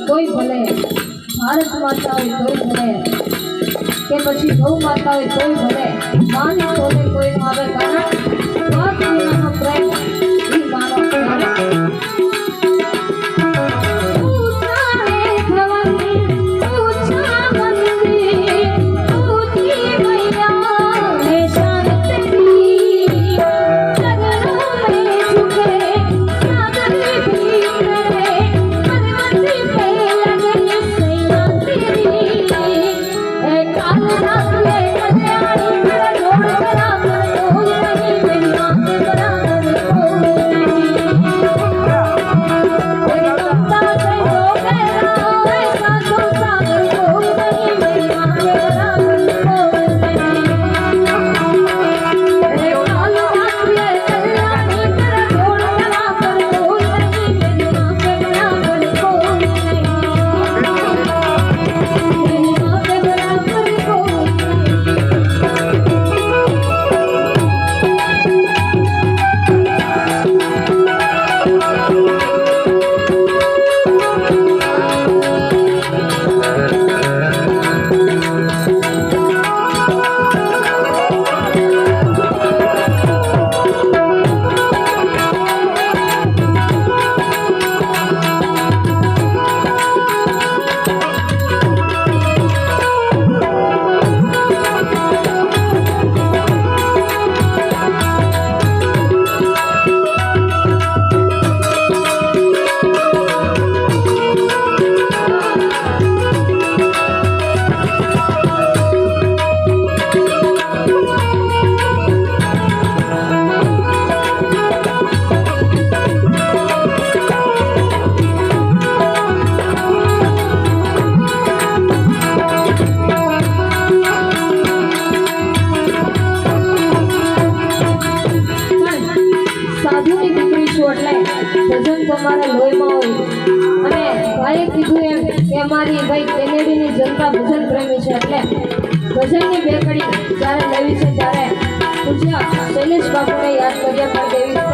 कोई भले भारत माता हो कोई भले के पछी गौ माता हो कोई भले मान तोने कोई आवे कारण बात विना प्रेम ई मानो ભજન તમારા લોહીમાં હોય અને ભાઈએ કીધું એમ કે અમારી ભાઈ કેનેડીની જનતા ભજન પ્રેમી છે એટલે ભજનની બે કડી જ્યારે લેવી છે ત્યારે પૂજ્ય શૈલેષ બાપુને યાદ કર્યા પણ દેવી